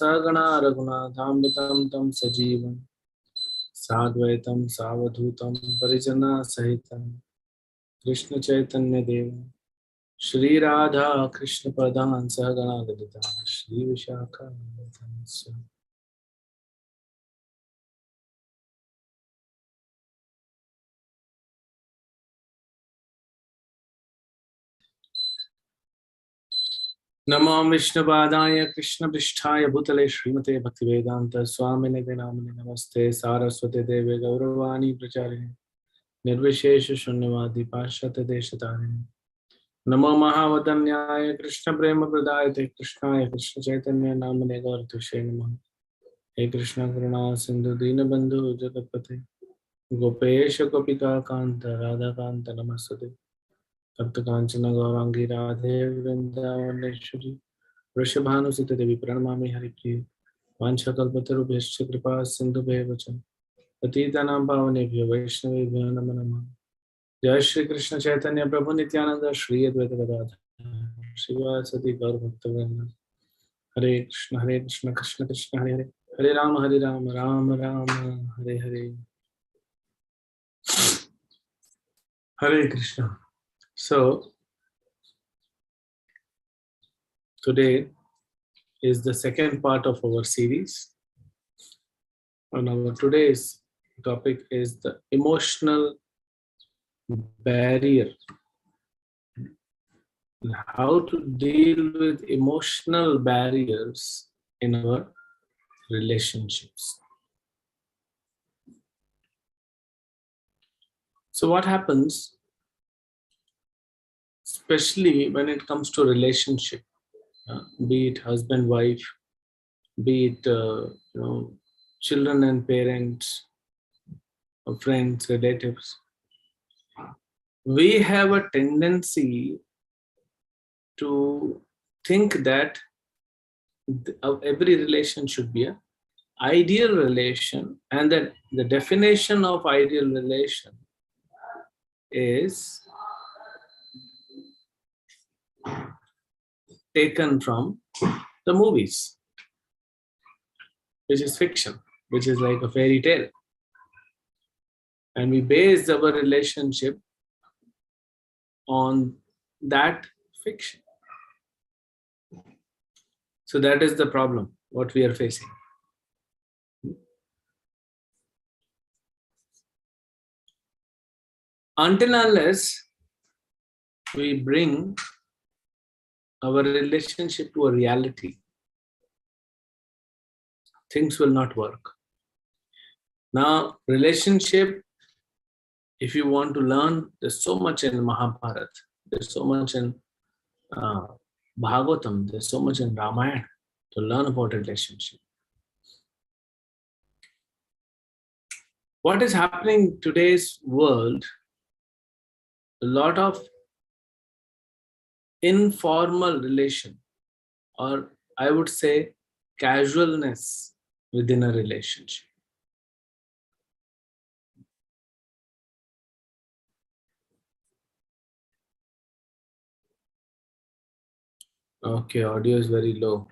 Sagana Raghunathambitam Tam Sajivam Sadvaitam Savadhutam Parijana Sahitam Krishna Chaitanya Deva Shri Radha Krishna Padan Sagana Gadita Shri Vishakha Namo Vishnupadaya Krishna Pristhaya Bhutale Srimate Bhaktivedanta Swamine Namine Namaste Saraswate Deve Gauravani Pracharini Nirvishesha Shunyavadi Pashata Deshatarini Namo Mahavadanyaya Krishna Prema Pradayate Krishnaya Krishna Chaitanya Namine Gauratushe Namaha He Krishna Karuna Sindhu Dinabandhu Jagatpate Gopesha Gopika Kanta Radha Kanta Namaste Tapta Kanchana Gaurangi Radhe Vrindavaneshwari Vrishabhanusita Devi Pranamami Haripriya Vanchakalpatarubhyascha Kripa Sindhubheva Cha Patitanam Pavanebhyo Vaishnavebhyo Namo Namaha Jai Shri Krishna Chaitanya Prabhu Nityananda Shri Advaita Gadadhar Shivasati Gaur Bhaktavrinda Hare Krishna Krishna Krishna Hare Hare Hare Rama Rama Rama Hare Hare Hare Krishna. So today is the second part of our series, and our today's topic is the emotional barrier. How to deal with emotional barriers in our relationships. So what happens, especially when it comes to relationship, be it husband, wife, be it children and parents, or friends, relatives, we have a tendency to think that every relation should be an ideal relation, and that the definition of ideal relation is taken from the movies, which is fiction, which is like a fairy tale. And we base our relationship on that fiction. So that is the problem, what we are facing. Until unless we bring our relationship to a reality, things will not work. Now, relationship, if you want to learn, there's so much in Mahabharata, there's so much in Bhagavatam, there's so much in Ramayana to learn about relationship. What is happening in today's world, a lot of informal relation, or I would say casualness within a relationship. Okay, audio is very low.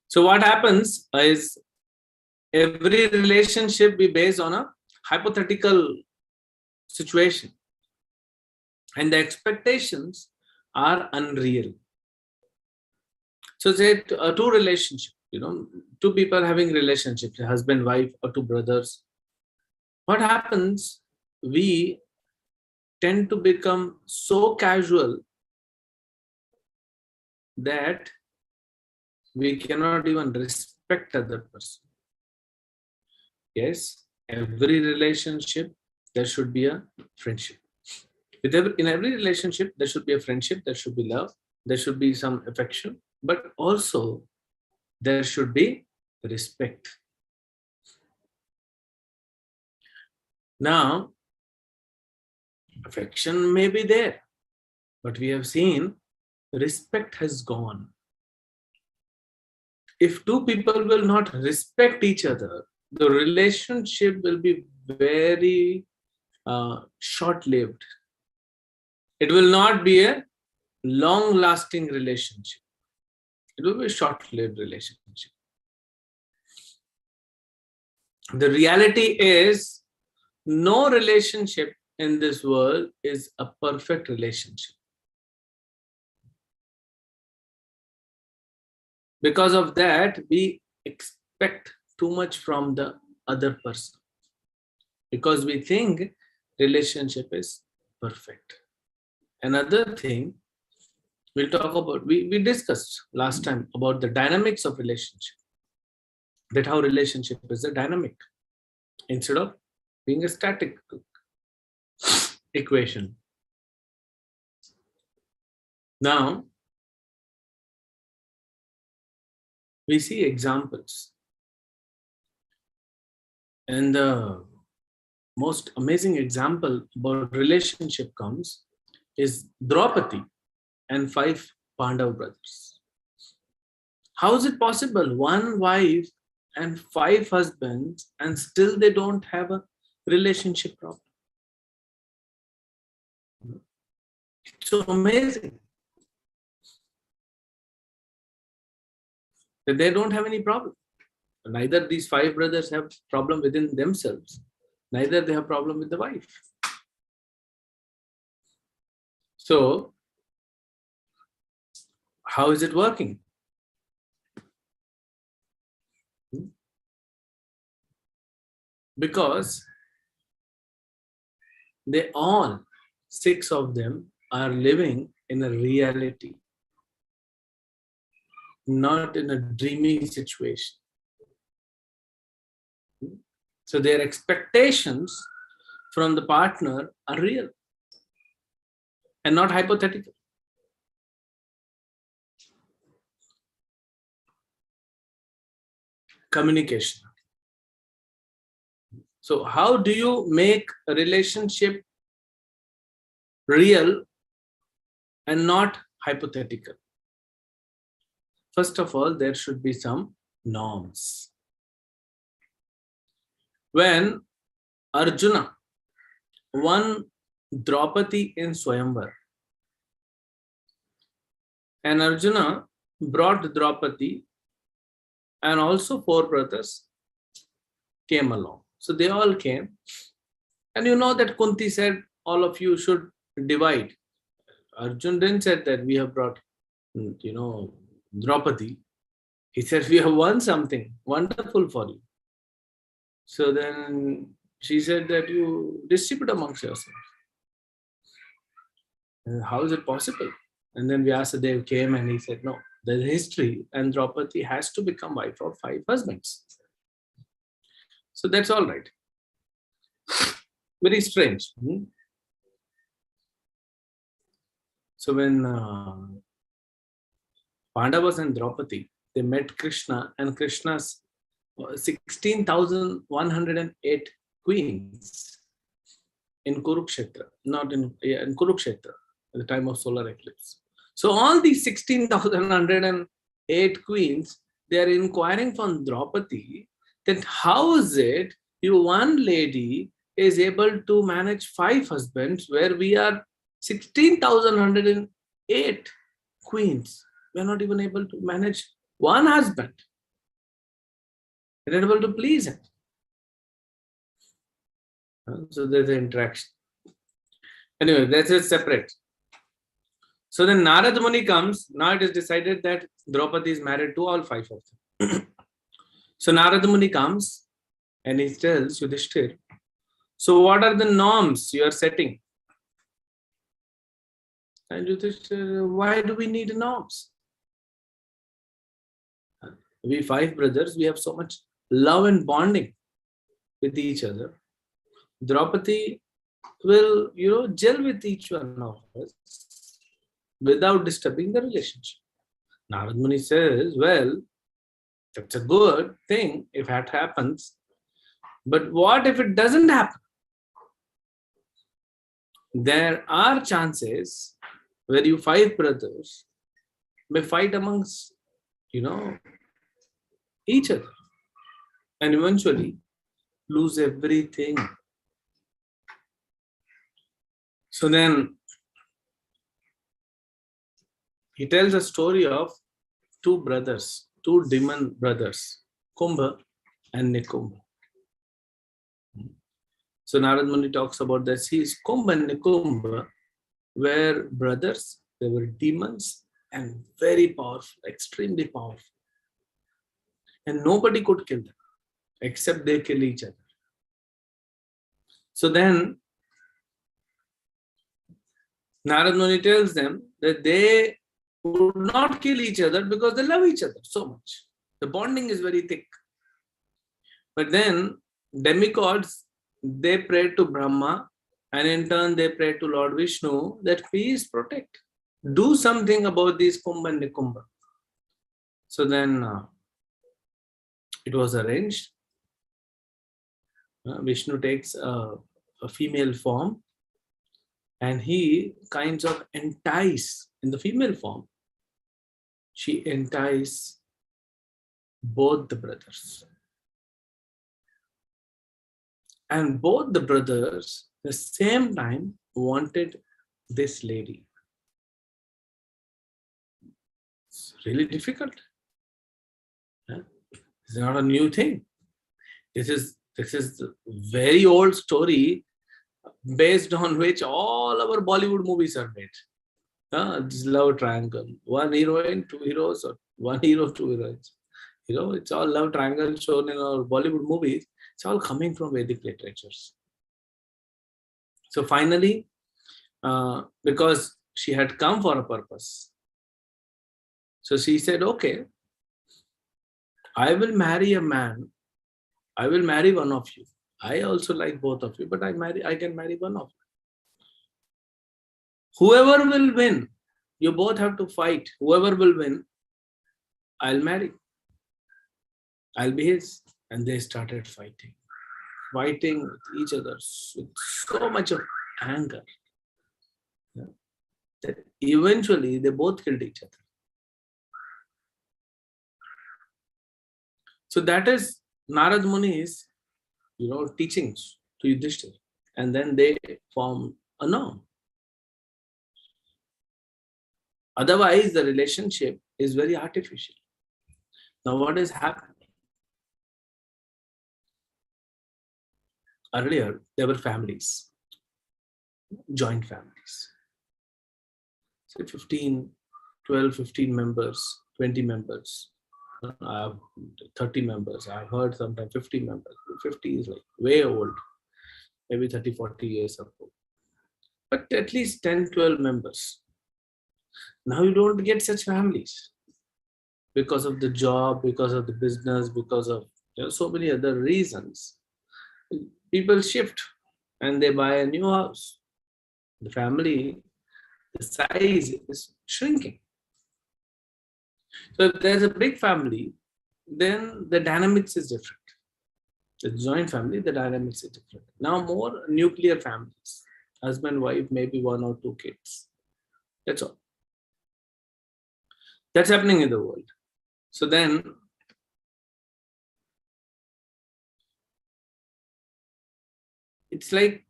So what happens is every relationship be based on a hypothetical situation, and the expectations are unreal. So say two relationship, two people having relationships, husband, wife, or two brothers. What happens? We tend to become so casual that we cannot even respect other person. Yes, every relationship there should be a friendship. In every relationship there should be a friendship, there should be love, there should be some affection, but also there should be respect. Now, affection may be there, but we have seen respect has gone. If two people will not respect each other, the relationship will be very short-lived. It will not be a long-lasting relationship. It will be a short-lived relationship. The reality is, no relationship in this world is a perfect relationship. Because of that, we expect too much from the other person, because we think relationship is perfect. Another thing we'll talk about, we discussed last time about the dynamics of relationship, that how relationship is a dynamic instead of being a static equation. Now, we see examples, and the most amazing example about relationship comes is Draupadi and 5 Pandav brothers. How is it possible? 1 wife and 5 husbands, and still they don't have a relationship problem. It's so amazing that they don't have any problem. Neither these 5 brothers have problem within themselves, neither they have problem with the wife. So, how is it working? Because they all, 6 of them, are living in a reality, not in a dreamy situation. So their expectations from the partner are real and not hypothetical. Communication. So how do you make a relationship real and not hypothetical? First of all, there should be some norms. When Arjuna won Draupadi in Swayamvar, and Arjuna brought Draupadi, and also 4 brothers came along. So they all came, and you know that Kunti said, all of you should divide. Arjuna didn't say that we have brought, Draupadi. He said, we have won something wonderful for you. So then she said that you distribute amongst yourselves. And how is it possible? And then Vyasadeva came and he said, no, there's history, and Draupadi has to become wife of 5 husbands. So that's all right. Very strange. So when Pandavas and Draupadi, they met Krishna, and Krishna's 16,108 queens in Kurukshetra, not in Kurukshetra, at the time of solar eclipse. So all these 16,108 queens, they are inquiring from Draupadi that how is it you, one lady, is able to manage 5 husbands where we are 16,108 queens. We are not even able to manage 1 husband. We are not able to please him. So there's an interaction. Anyway, that's it separate. So then Narad Muni comes. Now it is decided that Draupadi is married to all 5 of them. So Narad Muni comes and he tells Yudhishthir, so what are the norms you are setting? And Yudhishthir, why do we need norms? We 5 brothers, we have so much love and bonding with each other. Draupadi will, gel with each one of us without disturbing the relationship. Narad Muni says, well, It's a good thing if that happens. But what if it doesn't happen? There are chances where you 5 brothers may fight amongst, each other and eventually lose everything. So then he tells a story of 2 brothers, 2 demon brothers, Kumbha and Nikumbha. So Narad Muni talks about this. He is Kumbha and Nikumbha were brothers, they were demons and very powerful, extremely powerful. And nobody could kill them except they kill each other. So then Narad Muni tells them that they would not kill each other because they love each other so much. The bonding is very thick. But then demigods, they pray to Brahma, and in turn they pray to Lord Vishnu that please protect. Do something about these Kumbha and Nikumbha. So then it was arranged. Vishnu takes a female form and he kinds of entice in the female form. She entices both the brothers. And both the brothers at the same time wanted this lady. It's really difficult. It's not a new thing. This is the very old story based on which all our Bollywood movies are made. This love triangle. 1 heroine, 2 heroes, or 1 hero, 2 heroines. It's all love triangle shown in our Bollywood movies. It's all coming from Vedic literatures. So finally, because she had come for a purpose, so she said, okay, I will marry a man. I will marry one of you. I also like both of you, but I can marry one of you. Whoever will win, you both have to fight. Whoever will win, I'll marry. I'll be his. And they started fighting with each other with so much of anger that eventually they both killed each other. So that is Narad Muni's, teachings to Yudhishthira, and then they form a norm. Otherwise, the relationship is very artificial. Now, what is happening? Earlier, there were families, joint families. So 12, 15 members, 20 members, 30 members. I've heard sometimes 50 members. 50 is like way old, maybe 30, 40 years ago. But at least 10, 12 members. Now you don't get such families because of the job, because of the business, because of so many other reasons. People shift and they buy a new house. The family, the size is shrinking. So if there's a big family, then the dynamics is different. The joint family, the dynamics is different. Now more nuclear families, husband, wife, maybe 1 or 2 kids. That's all. That's happening in the world. So then it's like,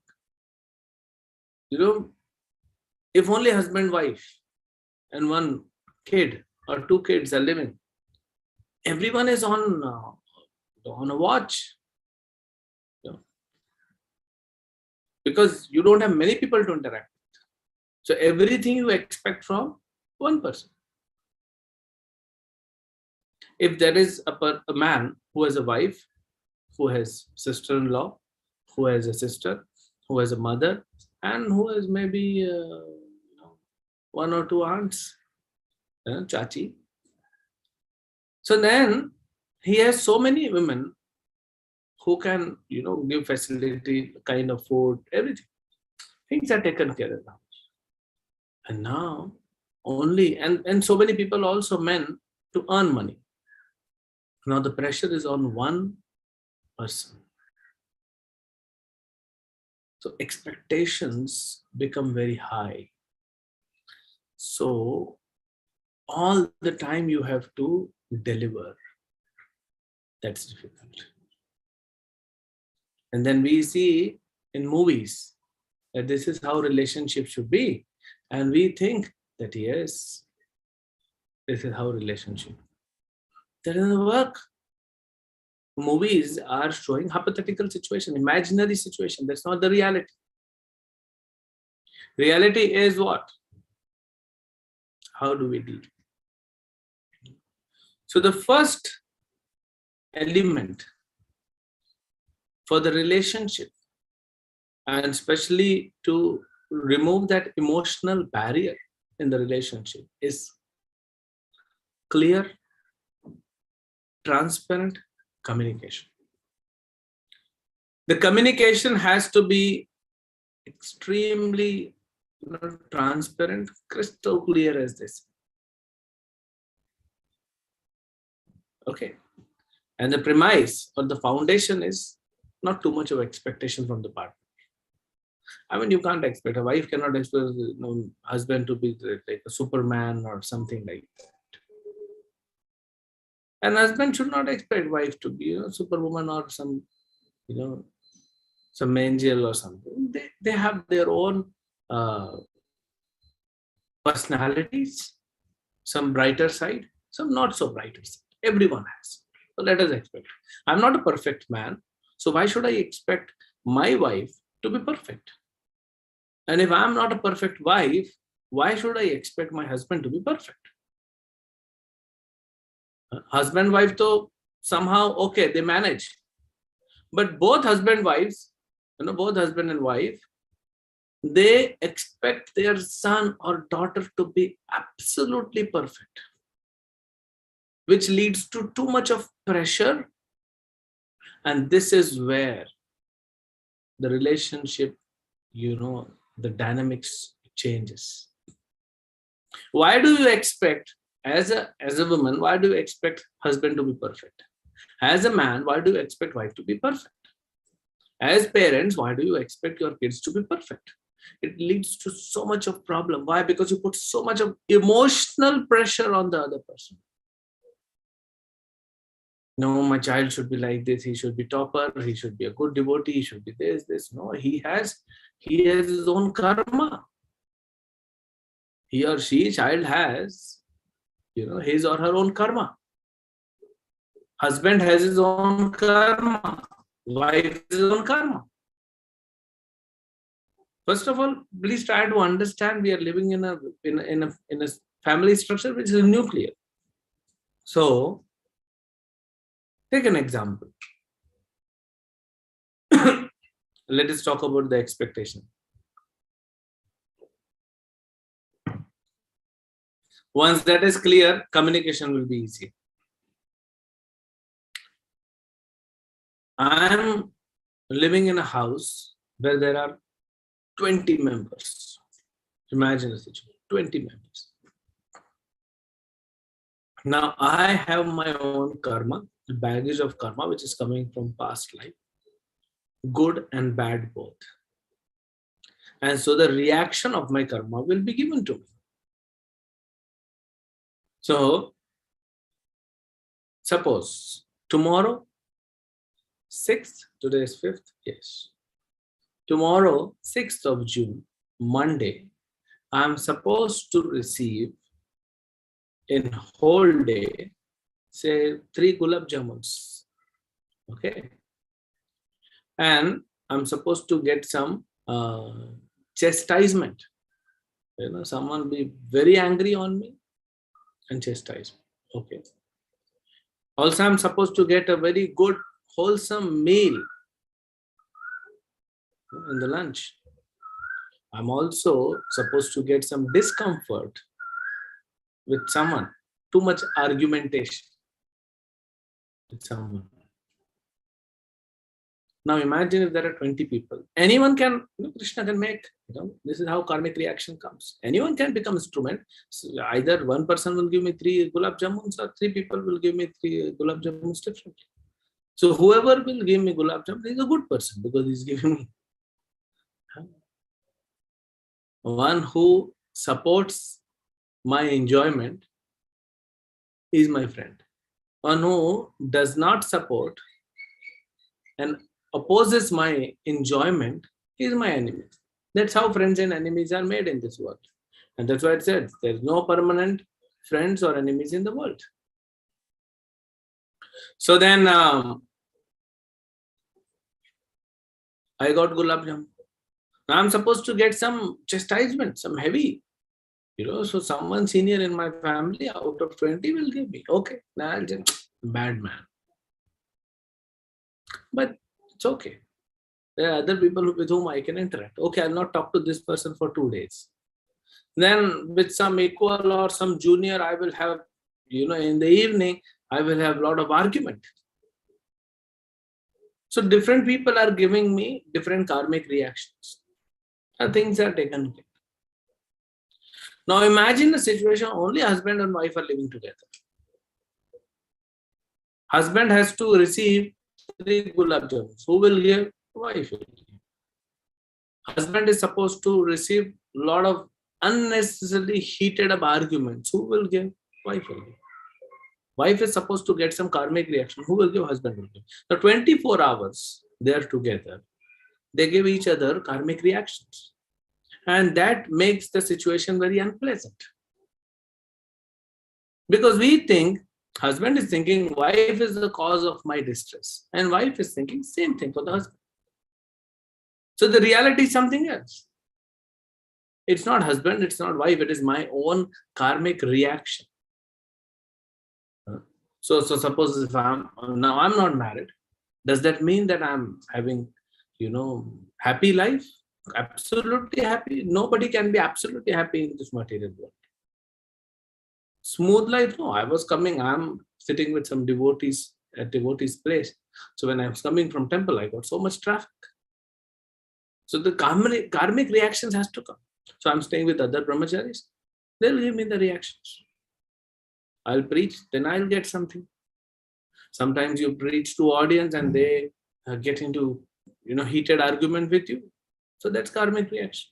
if only husband, wife, and 1 kid or 2 kids are living, everyone is on a watch. Because you don't have many people to interact with. So everything you expect from 1 person. If there is a man who has a wife, who has sister-in-law, who has a sister, who has a mother, and who has maybe 1 or 2 aunts, chachi. So then he has so many women who can, give facility, kind of food, everything. Things are taken care of now. And now only, and so many people also, men, to earn money. Now the pressure is on one person. So expectations become very high. So all the time you have to deliver. That's difficult. And then we see in movies that this is how relationships should be. And we think that yes, this is how relationship. That doesn't work. Movies are showing hypothetical situation, imaginary situation. That's not the reality. Reality is what? How do we deal? So the first element for the relationship, and especially to remove that emotional barrier in the relationship, is clear, transparent communication. The communication has to be extremely transparent, crystal clear as this. Okay. And the premise or the foundation is not too much of expectation from the partner. I mean, you can't expect, a wife cannot expect husband to be like a Superman or something like that. And husband should not expect wife to be Superwoman or some, some angel or something. They have their own personalities, some brighter side, some not so brighter side. Everyone has. So let us expect. I'm not a perfect man, so why should I expect my wife to be perfect? And if I'm not a perfect wife, why should I expect my husband to be perfect? Husband, wife, though somehow, okay, they manage. But both husband, wives, both husband and wife, they expect their son or daughter to be absolutely perfect, which leads to too much of pressure. And this is where the relationship, the dynamics changes. Why do you expect, as a woman, why do you expect husband to be perfect? As a man, why do you expect wife to be perfect? As parents, why do you expect your kids to be perfect? It leads to so much of problem. Why? Because you put so much of emotional pressure on the other person. No, my child should be like this. He should be topper. He should be a good devotee. He should be this. No, he has his own karma. He or she, child has, his or her own karma. Husband has his own karma. Wife has his own karma. First of all, please try to understand we are living in a family structure which is nuclear. So, take an example. Let us talk about the expectation. Once that is clear, communication will be easy. I am living in a house where there are 20 members. Imagine a situation, 20 members. Now I have my own karma, the baggage of karma, which is coming from past life, good and bad both. And so the reaction of my karma will be given to me. So, suppose tomorrow, 6th, today is 5th, yes. Tomorrow, 6th of June, Monday, I am supposed to receive in whole day, say 3 gulab jamuns. Okay. And I'm supposed to get some chastisement. Someone be very angry on me and chastise me. Okay. Also, I'm supposed to get a very good, wholesome meal in the lunch. I'm also supposed to get some discomfort with someone, too much argumentation with someone. Now imagine if there are 20 people. Anyone can, Krishna can make, this is how karmic reaction comes. Anyone can become instrument. So either one person will give me 3 gulab jamuns or 3 people will give me 3 gulab jamuns differently. So whoever will give me gulab jamun is a good person because he's giving me. One who supports my enjoyment is my friend. One who does not support and opposes my enjoyment is my enemy. That's how friends and enemies are made in this world. And that's why it said there's no permanent friends or enemies in the world. So then I got gulab jamun. Now I'm supposed to get some chastisement, some heavy. So someone senior in my family out of 20 will give me. Okay, now I'll just, bad man. But it's okay. There are other people with whom I can interact. Okay, I'll not talk to this person for 2 days. Then with some equal or some junior, I will have, in the evening, I will have a lot of argument. So different people are giving me different karmic reactions. And things are taken care. Now imagine a situation only husband and wife are living together. Husband has to receive 3 gulab jamuns. Who will give? Wife will give. Husband is supposed to receive a lot of unnecessarily heated up arguments. Who will give? Wife will give. Wife is supposed to get some karmic reaction. Who will give? Husband will give. So 24 hours they are together. They give each other karmic reactions. And that makes the situation very unpleasant. Because we think, husband is thinking, wife is the cause of my distress. And wife is thinking, same thing for the husband. So the reality is something else. It's not husband, it's not wife, it is my own karmic reaction. So suppose if I'm not married, does that mean that I'm having, happy life? Absolutely happy? Nobody can be absolutely happy in this material world. Smooth life? No, I'm sitting with some devotees at devotees' place. So when I was coming from temple, I got so much traffic. So the karmic reactions has to come. So I'm staying with other brahmacharis. They'll give me the reactions. I'll preach, then I'll get something. Sometimes you preach to audience and they get into, heated argument with you. So that's karmic reaction.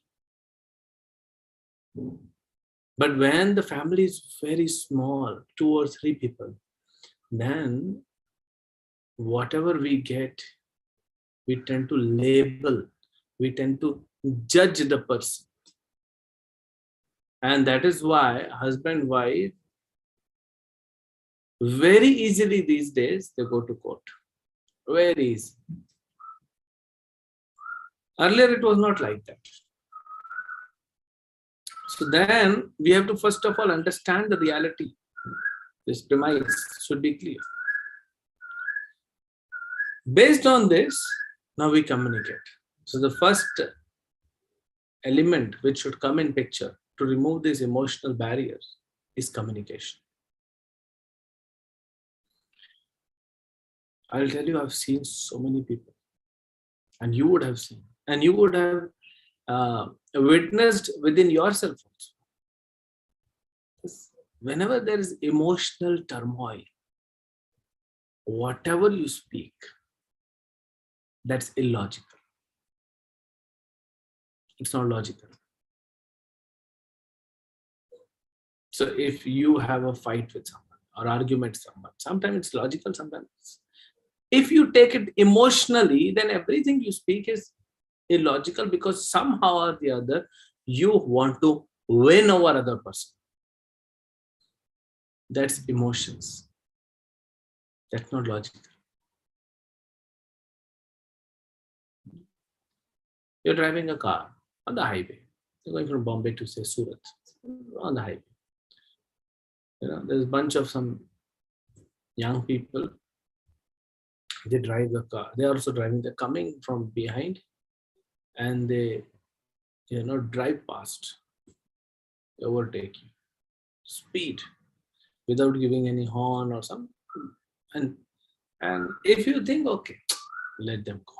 But when the family is very small, 2 or 3 people, then whatever we get, we tend to label, we tend to judge the person. And that is why husband, wife, very easily these days, they go to court. Very easy. Earlier, it was not like that. So then, we have to first of all understand the reality. This premise should be clear. Based on this, now we communicate. So the first element which should come in picture to remove these emotional barriers is communication. I'll tell you, I've seen so many people, and you would have seen, and you would have witnessed within yourself also. Whenever there is emotional turmoil, whatever you speak, that's illogical. It's not logical. So if you have a fight with someone or argument with someone, sometimes it's logical, sometimes it's... If you take it emotionally, then everything you speak is illogical because somehow or the other, you want to win over other person. That's emotions. That's not logical. You're driving a car on the highway. You're going from Bombay to, say, Surat, on the highway. There's a bunch of some young people. They drive the car. They're also driving. They're coming from behind, and they, drive past. They overtake you. Speed, without giving any horn or something. And if you think, okay, let them go.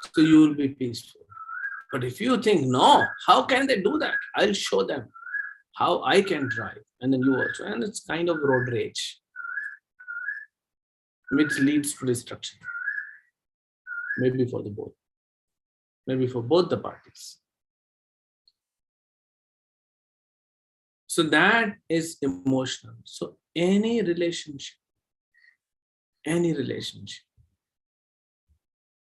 So you will be peaceful. But if you think, no, how can they do that? I'll show them how I can drive. And then you also, and it's kind of road rage, which leads to destruction. Maybe for the both. Maybe for both the parties. So that is emotional. So any relationship,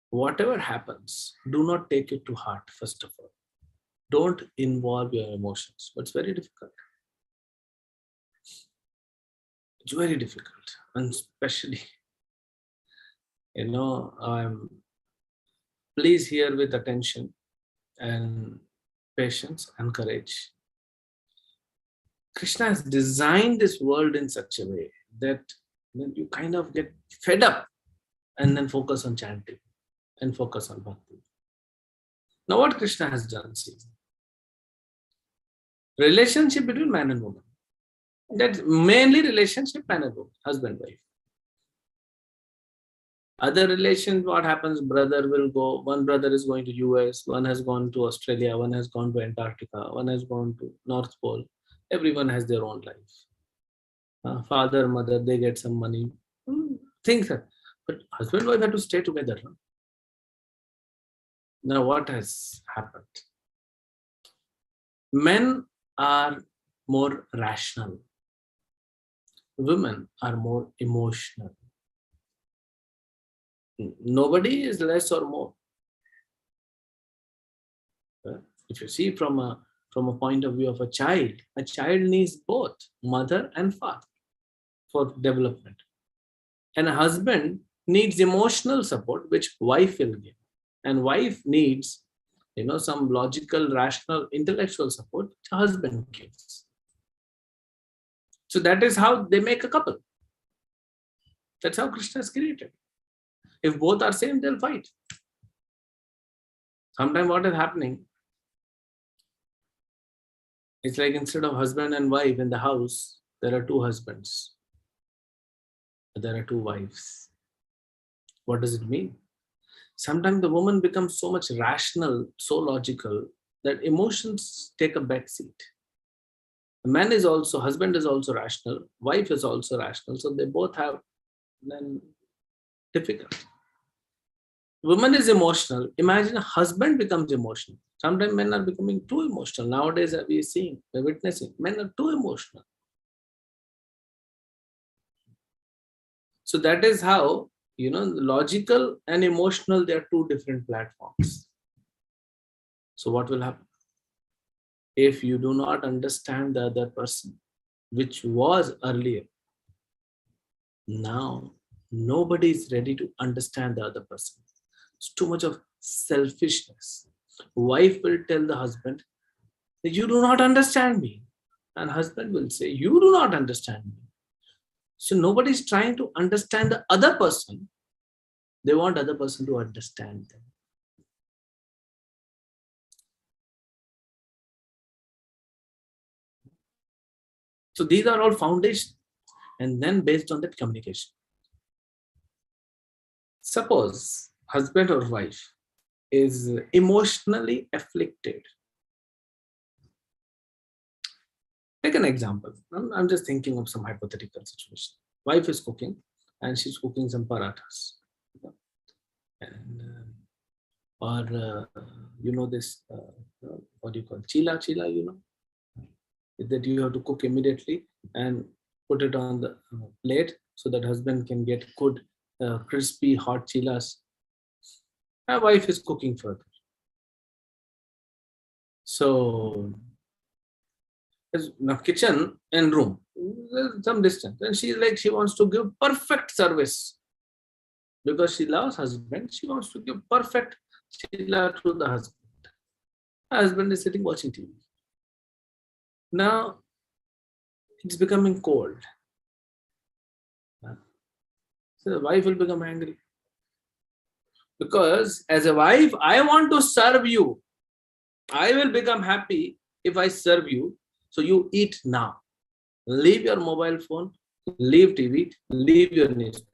whatever happens, do not take it to heart, first of all. Don't involve your emotions. But it's very difficult. It's very difficult. And especially, please hear with attention and patience and courage. Krishna has designed this world in such a way that you kind of get fed up and then focus on chanting and focus on bhakti. Now what Krishna has done, see, relationship between man and woman. That's mainly relationship man and woman, husband, wife. Other relations, what happens, brother will go, one brother is going to US, one has gone to Australia, one has gone to Antarctica, one has gone to North Pole. Everyone has their own life. Father, mother, they get some money. Things that, but husband and wife have to stay together. Huh? Now what has happened? Men are more rational. Women are more emotional. Nobody is less or more. If you see from a point of view of a child needs both mother and father for development. And a husband needs emotional support, which wife will give. And wife needs, some logical, rational, intellectual support, which a husband gives. So that is how they make a couple. That's how Krishna is created. If both are same, they'll fight. Sometimes what is happening, it's like instead of husband and wife in the house, there are two husbands. There are two wives. What does it mean? Sometimes the woman becomes so much rational, so logical, that emotions take a back seat. Husband is also rational, wife is also rational, so they both have then difficult. Woman is emotional. Imagine a husband becomes emotional. Sometimes men are becoming too emotional. Nowadays, we're witnessing, men are too emotional. So that is how, logical and emotional, they are two different platforms. So what will happen? If you do not understand the other person, which was earlier, now nobody is ready to understand the other person. It's too much of selfishness. Wife will tell the husband that you do not understand me. And husband will say, you do not understand me. So nobody is trying to understand the other person. They want the other person to understand them. So these are all foundations. And then based on that, communication. Suppose husband or wife is emotionally afflicted. Take an example. I'm just thinking of some hypothetical situation. Wife is cooking and she's cooking some parathas. And, this, what do you call chila, that you have to cook immediately and put it on the plate so that husband can get good, crispy, hot chilas. My wife is cooking further. So, there's no kitchen and room, there's some distance. And she wants to give perfect service. Because she loves husband, she wants to give perfect chila to the husband. Her husband is sitting watching TV. Now, it's becoming cold. So the wife will become angry. Because as a wife, I want to serve you. I will become happy if I serve you. So you eat now. Leave your mobile phone, leave TV, leave your newspaper.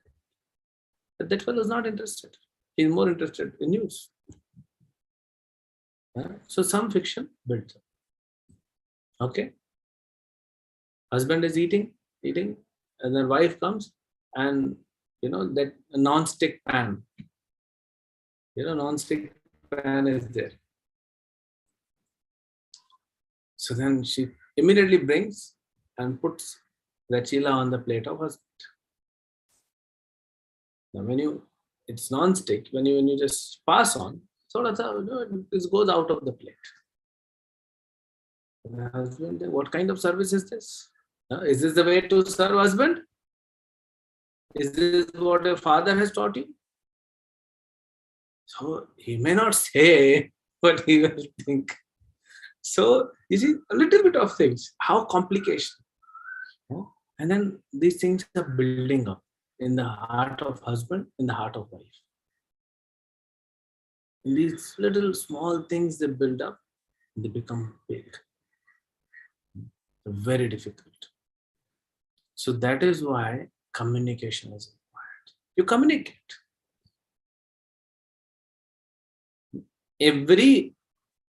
But that fellow is not interested. He's more interested in news. So some fiction builds up. Okay. Husband is eating, and then wife comes and that non-stick pan. Non-stick pan is there. So then she immediately brings and puts the chila on the plate of husband. Now it's non-stick, when you just pass on, so this goes out of the plate. The husband, what kind of service is this? Is this the way to serve husband? Is this what your father has taught you? So he may not say, but he will think. So you see, a little bit of things, how complication. And then these things are building up in the heart of husband, in the heart of wife. These little small things, they build up, they become big. Very difficult. So that is why communication is required. You communicate.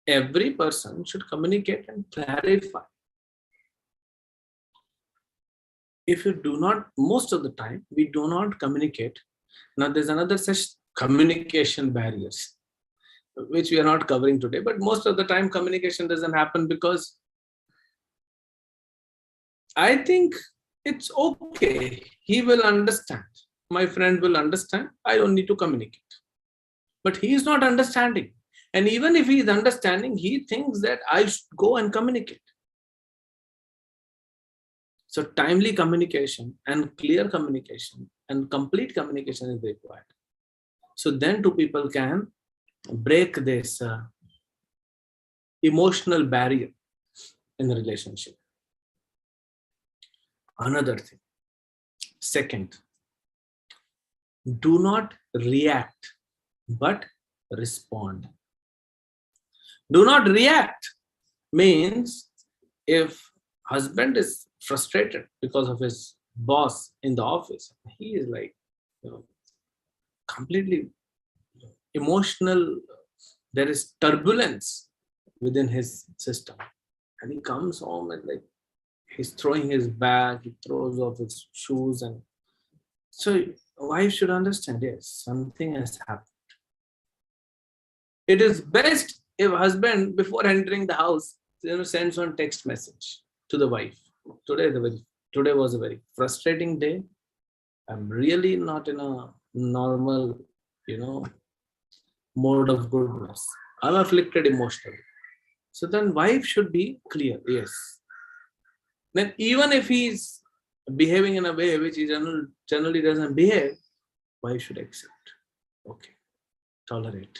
Every person should communicate and clarify. If you do not, most of the time, we do not communicate. Now there's another such communication barriers, which we are not covering today, but most of the time communication doesn't happen because I think it's okay. He will understand. My friend will understand. I don't need to communicate. But he is not understanding. And even if he is understanding, he thinks that I should go and communicate. So timely communication and clear communication and complete communication is required. So then two people can break this emotional barrier in the relationship. Another thing. Second, do not react, but respond. Do not react means if husband is frustrated because of his boss in the office, he is like completely emotional. There is turbulence within his system, and he comes home and like he's throwing his bag, he throws off his shoes, and so wife should understand, yes, something has happened. It is best if husband before entering the house sends one text message to the wife. Today was a very frustrating day. I'm really not in a normal, mode of goodness. I'm afflicted emotionally. So then wife should be clear, yes. Then even if he's behaving in a way which he generally doesn't behave, wife should accept. Okay, tolerate.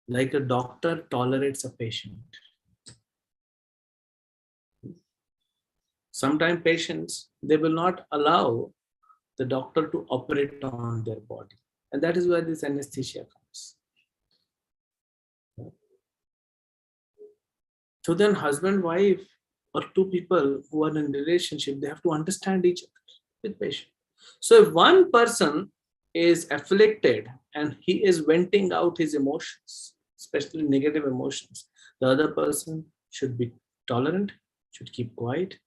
Like a doctor tolerates a patient. Sometimes patients, they will not allow the doctor to operate on their body. And that is where this anesthesia comes. So then husband, wife, or two people who are in a relationship, they have to understand each other with patience. So if one person is afflicted and he is venting out his emotions, especially negative emotions, the other person should be tolerant, should keep quiet,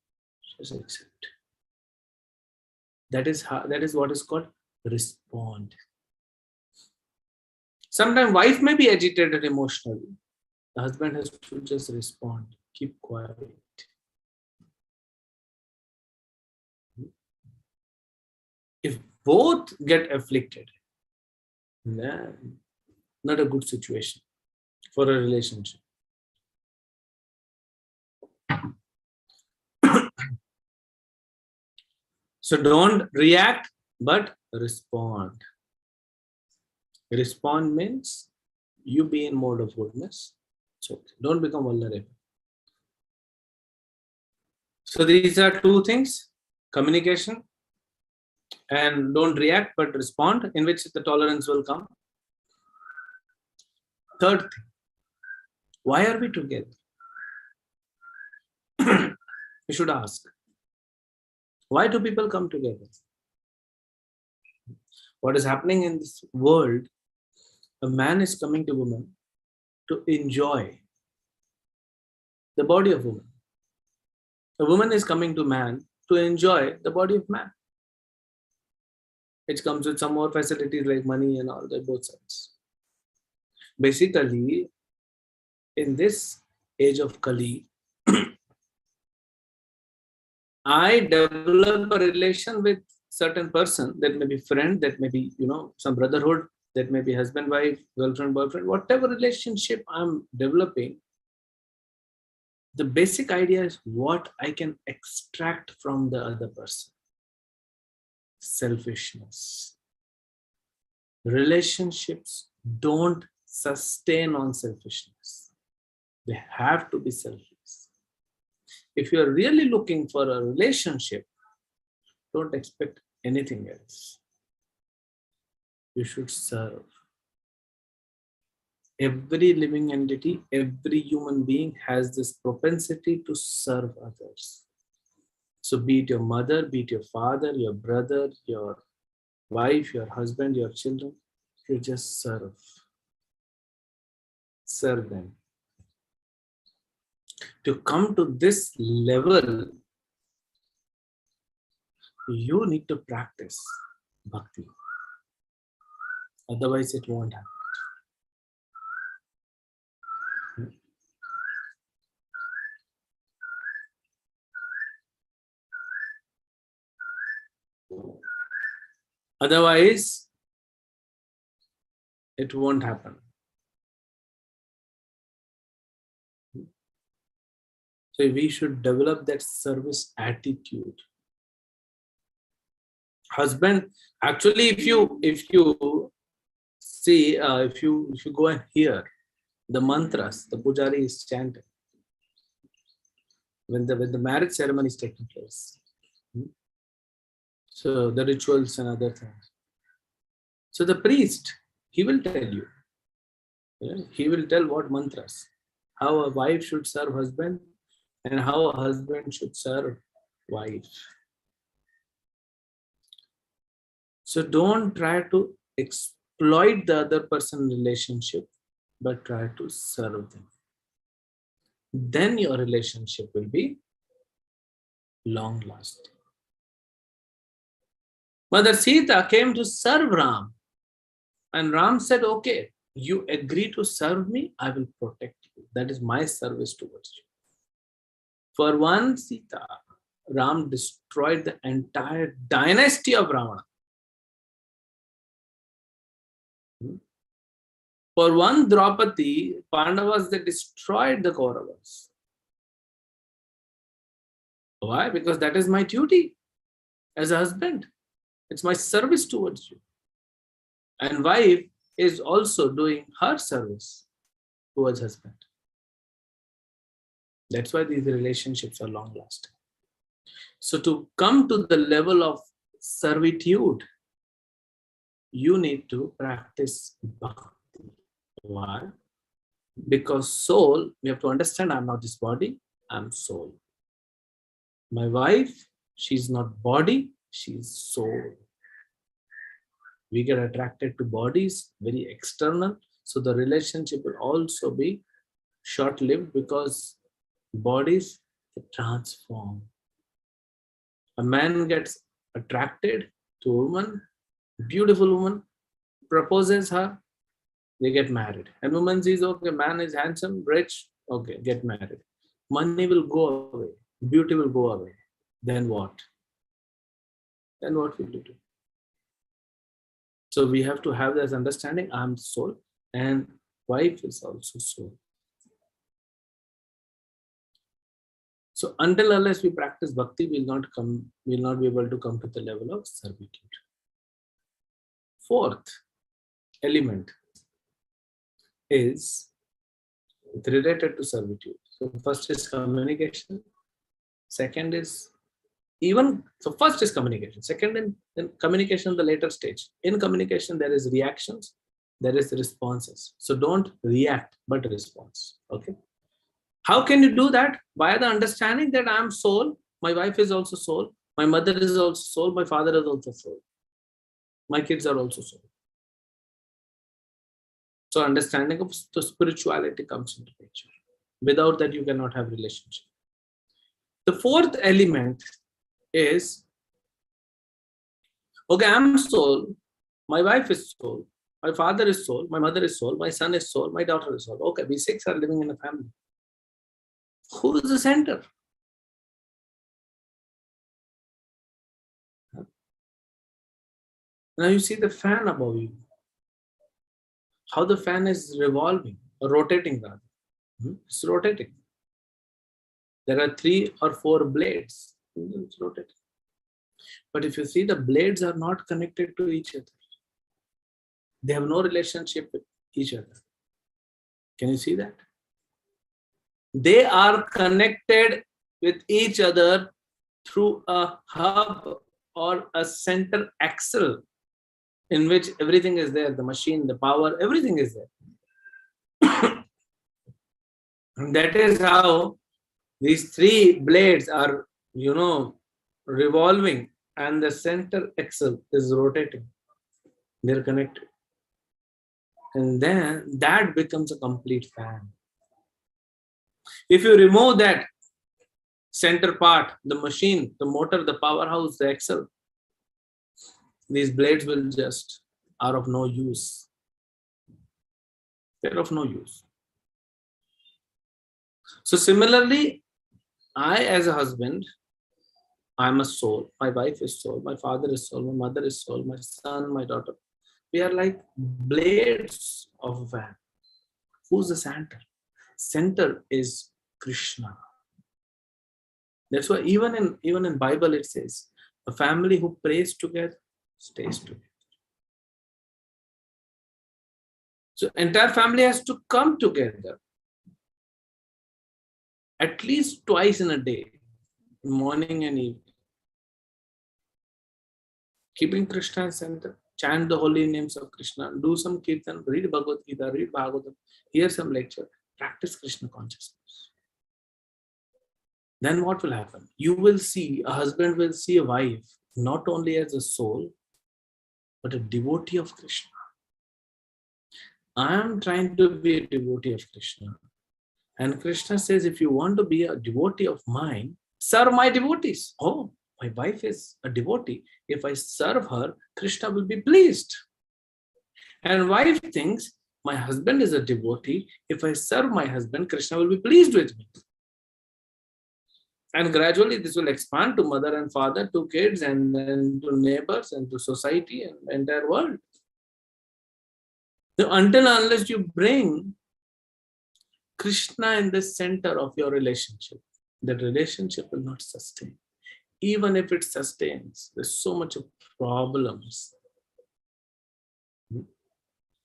should accept. That is what is called respond. Sometimes wife may be agitated emotionally. The husband has to just respond, keep quiet. If both get afflicted, not a good situation for a relationship. So don't react, but respond. Respond means you be in mode of goodness. So don't become vulnerable. So these are two things: communication and don't react but respond, in which the tolerance will come. Third thing, why are we together? We should ask, why do people come together? What is happening in this world? A man is coming to woman to enjoy the body of woman. A woman is coming to man to enjoy the body of man. It comes with some more facilities like money and all that, both sides. Basically, in this age of Kali, I develop a relation with certain person, that may be friend, that may be, some brotherhood, that may be husband, wife, girlfriend, boyfriend, whatever relationship I'm developing. The basic idea is what I can extract from the other person. Selfishness. Relationships don't sustain on selfishness. They have to be selfless. If you're really looking for a relationship, don't expect anything else. You should serve. Every living entity, every human being has this propensity to serve others. So be it your mother, be it your father, your brother, your wife, your husband, your children, you just serve. Serve them. To come to this level, you need to practice bhakti. Otherwise, it won't happen. Otherwise, it won't happen. So we should develop that service attitude. Husband, actually, if you see, if you go and hear the mantras, the pujari is chanting when the marriage ceremony is taking place. So the rituals and other things. So the priest, he will tell you. He will tell what mantras, how a wife should serve husband, and how a husband should serve wife. So don't try to exploit the other person's relationship, but try to serve them. Then your relationship will be long lasting. Mother Sita came to serve Ram, and Ram said, okay, you agree to serve me, I will protect you. That is my service towards you. For one Sita, Ram destroyed the entire dynasty of Ravana. For one Draupadi, Pandavas, they destroyed the Kauravas. Why? Because that is my duty as a husband. It's my service towards you. And wife is also doing her service towards husband. That's why these relationships are long lasting. So to come to the level of servitude, you need to practice bhakti. Why? Because soul, we have to understand, I'm not this body, I'm soul. My wife, she's not body, she's soul. We get attracted to bodies, very external. So the relationship will also be short-lived because bodies transform. A man gets attracted to a woman, beautiful woman, proposes her, they get married. And woman sees, okay, man is handsome, rich, okay, get married. Money will go away, beauty will go away. Then what? Then what will you do? So we have to have this understanding, I'm soul and wife is also soul. So until unless we practice bhakti, we'll not be able to come to the level of servitude. Fourth element is related to servitude. So first is communication. Second is first is communication. Second, in communication, the later stage. In communication, there is reactions, there is responses. So don't react, but response. Okay. How can you do that? By the understanding that I am soul, my wife is also soul, my mother is also soul, my father is also soul, my kids are also soul. So understanding of the spirituality comes into picture. Without that, you cannot have relationship. The fourth element is, okay, I'm soul, my wife is soul, my father is soul, my mother is soul, my son is soul, my daughter is soul. Okay, we six are living in a family. Who is the center? Now you see the fan above you. How the fan is revolving, or rotating rather. It's rotating. There are 3 or 4 blades. It's rotating. But if you see, the blades are not connected to each other. They have no relationship with each other. Can you see that? They are connected with each other through a hub or a center axle in which everything is there, the machine, the power, everything is there. And that is how these 3 blades are, revolving, and the center axle is rotating. They're connected. And then that becomes a complete fan. If you remove that center part, the machine, the motor, the powerhouse, the axle, these blades will just are of no use. They're of no use. So similarly, I as a husband, I'm a soul. My wife is soul. My father is soul. My mother is soul. My son, my daughter. We are like blades of a fan. Who's the center? Center is Krishna. That's why even in Bible it says, a family who prays together stays together. So entire family has to come together at least twice in a day, morning and evening. Keeping Krishna center, chant the holy names of Krishna, do some kirtan, read Bhagavad Gita, read Bhagavatam, hear some lecture, practice Krishna consciousness. Then what will happen? You will see, a husband will see a wife not only as a soul, but a devotee of Krishna. I am trying to be a devotee of Krishna. And Krishna says, if you want to be a devotee of mine, serve my devotees. Oh, my wife is a devotee. If I serve her, Krishna will be pleased. And wife thinks, my husband is a devotee. If I serve my husband, Krishna will be pleased with me. And gradually this will expand to mother and father, to kids, and then to neighbors, and to society, and the entire world. So until unless you bring Krishna in the center of your relationship, that relationship will not sustain. Even if it sustains, there's so much of problems.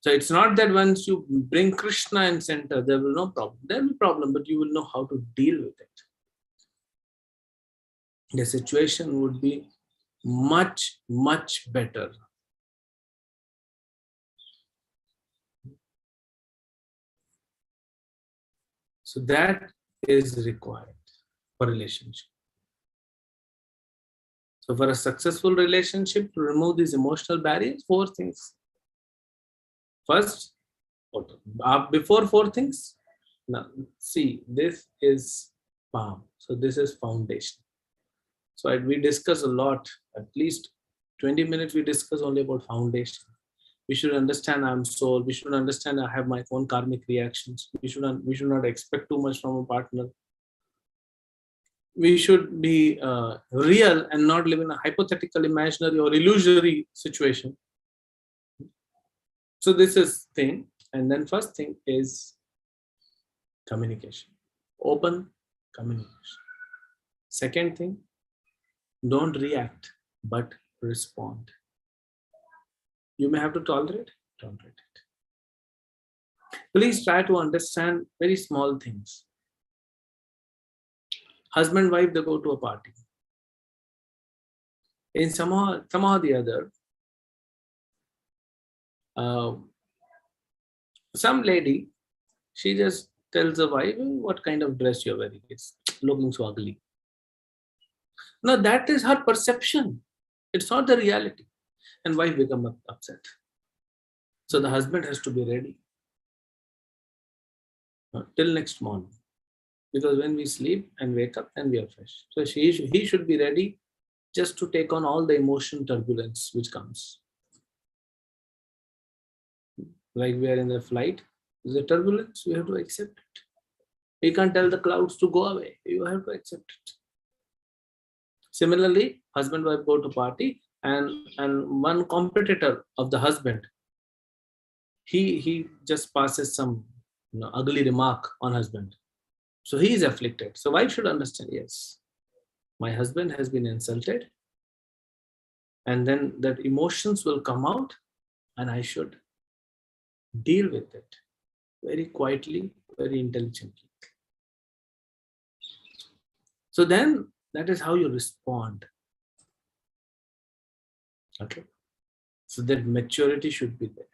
So it's not that once you bring Krishna in center, there will no problem. There will be problem, but you will know how to deal with it. The situation would be much, much better. So that is required for relationship. So for a successful relationship, to remove these emotional barriers, 4 things. First, before 4 things, now see, this is palm. So this is foundation. So we discuss a lot, at least 20 minutes we discuss only about foundation. We should understand I'm soul. We should understand I have my own karmic reactions. We should not expect too much from a partner. We should be real and not live in a hypothetical, imaginary, or illusory situation. So this is thing. And then first thing is communication. Open communication. Second thing, don't react, but respond. You may have to tolerate it. Please try to understand very small things. Husband, wife, they go to a party. In somehow or the other, some lady, she just tells the wife, what kind of dress you're wearing? It's looking so ugly. Now that is her perception. It's not the reality. And wife becomes upset. So the husband has to be ready. till next morning. Because when we sleep and wake up, then we are fresh. So he should be ready just to take on all the emotion turbulence which comes. Like we are in the flight, there's a turbulence, we have to accept it. We can't tell the clouds to go away. You have to accept it. Similarly, husband wife go to party, and one competitor of the husband, he just passes some ugly remark on husband. So he is afflicted. So wife should understand, yes, my husband has been insulted, and then that emotions will come out, and I should deal with it very quietly, very intelligently. So then that is how you respond. Okay. So that maturity should be there.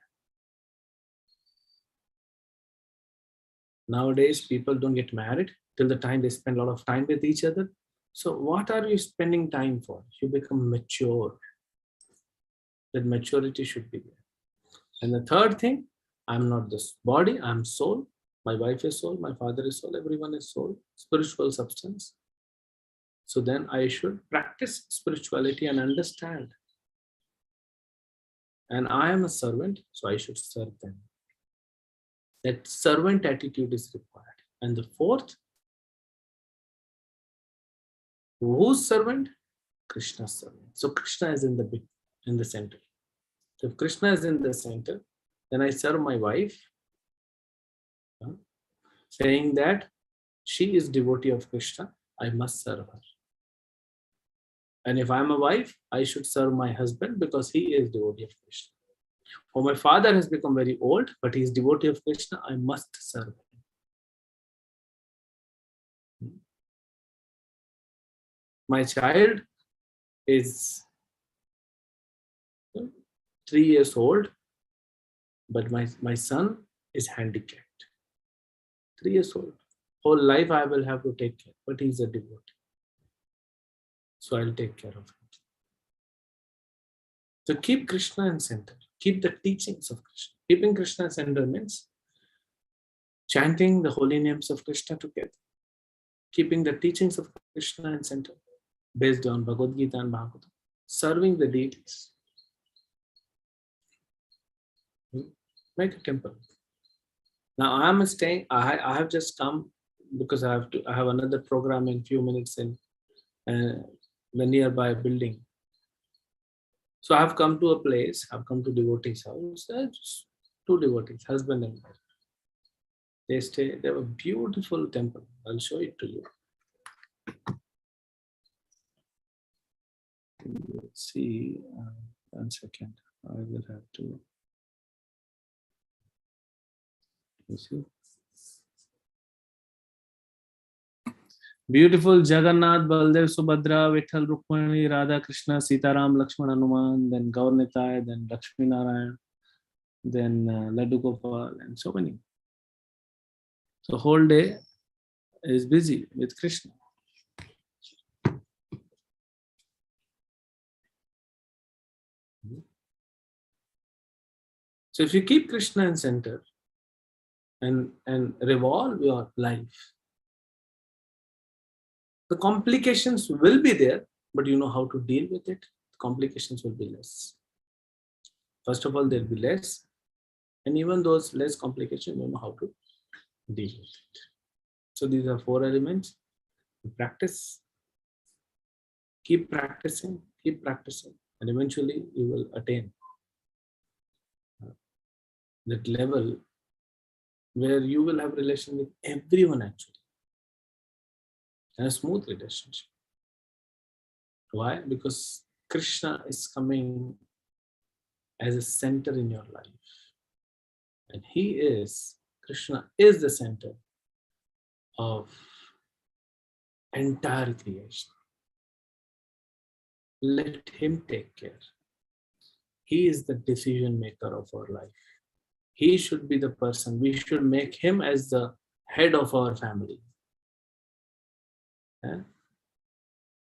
Nowadays, people don't get married till the time they spend a lot of time with each other. So what are you spending time for? You become mature. That maturity should be there. And the third thing, I'm not this body, I'm soul. My wife is soul, my father is soul, everyone is soul, spiritual substance. So then I should practice spirituality and understand. And I am a servant, so I should serve them. That servant attitude is required. And the fourth, whose servant? Krishna's servant. So Krishna is in the center. So if Krishna is in the center, then I serve my wife, saying that she is devotee of Krishna, I must serve her. And if I'm a wife, I should serve my husband because he is devotee of Krishna. Or my father has become very old, but he is devotee of Krishna, I must serve him. My child is 3 years old, but my son is handicapped. 3 years old. Whole life I will have to take care, but he's a devotee. So I'll take care of him. So keep Krishna in center. Keep the teachings of Krishna. Keeping Krishna in center means chanting the holy names of Krishna together. Keeping the teachings of Krishna in center, based on Bhagavad Gita and Bhagavatam. Serving the deities. Make a temple. Now I am staying. I have just come because I have another program in few minutes in the nearby building. So I have come to a place. I've come to devotees' house. Just 2 devotees, husband and wife. They stay. They have a beautiful temple. I'll show it to you. Let's see. 1 second. I will have to. You see. Beautiful Jagannath, Baldev, Subhadra, Vitthal, Rukmani, Radha, Krishna, Sitaram, Lakshman, Hanuman, then Gaur Nitai, then Lakshmi Narayan, then Laddu Gopal, and so many. So whole day is busy with Krishna. So if you keep Krishna in center and revolve your life, the complications will be there, but you know how to deal with it. The complications will be less. First of all, there'll be less, and even those less complications, you know how to deal with it. So these are 4 elements. Practice, keep practicing, and eventually you will attain that level where you will have relation with everyone actually, and a smooth relationship. Why? Because Krishna is coming as a center in your life, and Krishna is the center of entire creation. Let him take care. He is the decision maker of our life. He should be the person. We should make him as the head of our family.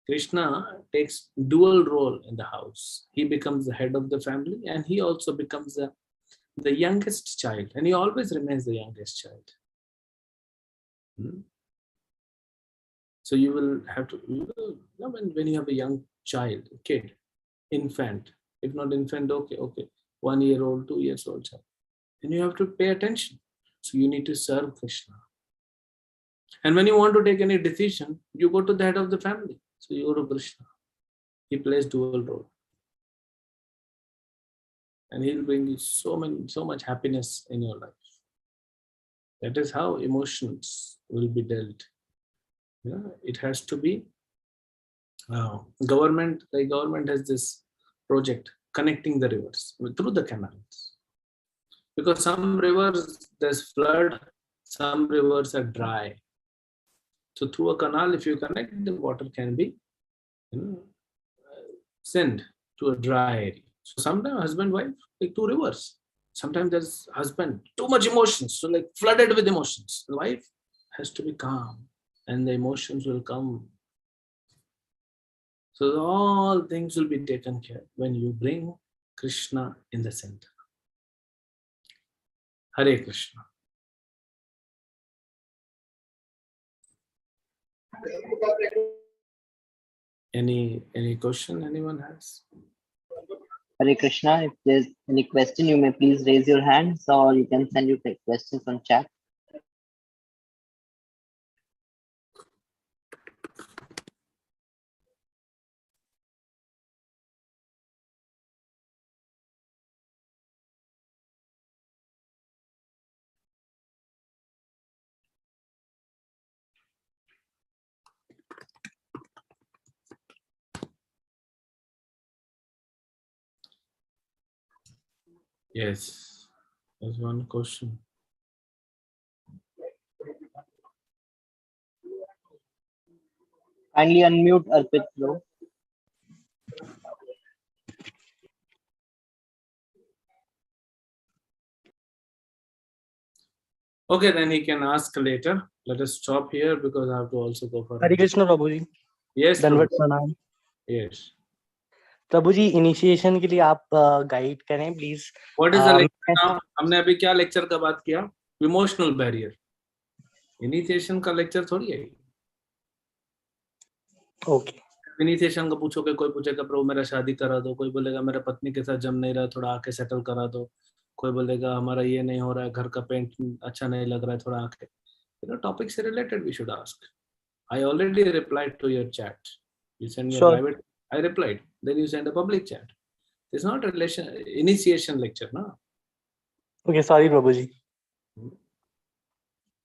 Krishna takes dual role in the house. He becomes the head of the family, and he also becomes the youngest child, and he always remains the youngest child. So you will have to, when you have a young child, kid, infant, if not infant, okay, 1 year old, 2 years old child, then you have to pay attention. So you need to serve Krishna. And when you want to take any decision, you go to the head of the family. So you go to Krishna. He plays dual role. And he'll bring you so much happiness in your life. That is how emotions will be dealt. It has to be government. The government has this project connecting the rivers through the canals, because some rivers there's flood, some rivers are dry. So through a canal, if you connect, the water can be sent to a dry area. So sometimes husband wife, like two rivers. Sometimes there's husband too much emotions, so like flooded with emotions. The wife has to be calm, and the emotions will come. So all things will be taken care when you bring Krishna in the center. Hare Krishna. Any question anyone has? Hare Krishna. If there's any question, you may please raise your hands, or you can send your questions on chat. Yes, there's one question. Kindly unmute Arpit, bro. Okay, then he can ask later. Let us stop here because I have to also go for. Hare Krishna Prabhu ji. Yes, dandavat Prabhu. Pranam. Yes. Prabhu ji initiation के लिए आप guide करें please. What is the lecture now? हमने अभी क्या lecture का बात किया? Emotional barrier. इनिशिएशन का लेक्चर थोड़ी है. ओके. इनिशिएशन का पूछोगे, कोई पूछेगा प्रभु मेरा शादी करा दो, कोई बोलेगा मेरा पत्नी के साथ जम नहीं रहा, थोड़ा आके सेटल करा दो, कोई बोलेगा हमारा ये नहीं हो रहा है, घर का पेंट अच्छा नहीं लग रहा है, थोड़ा आके. टॉपिक से related we should ask. I already replied to your chat. You send me a private. I replied. Then you send a public chat. It's not a initiation lecture, no? Okay, sorry, Prabhuji.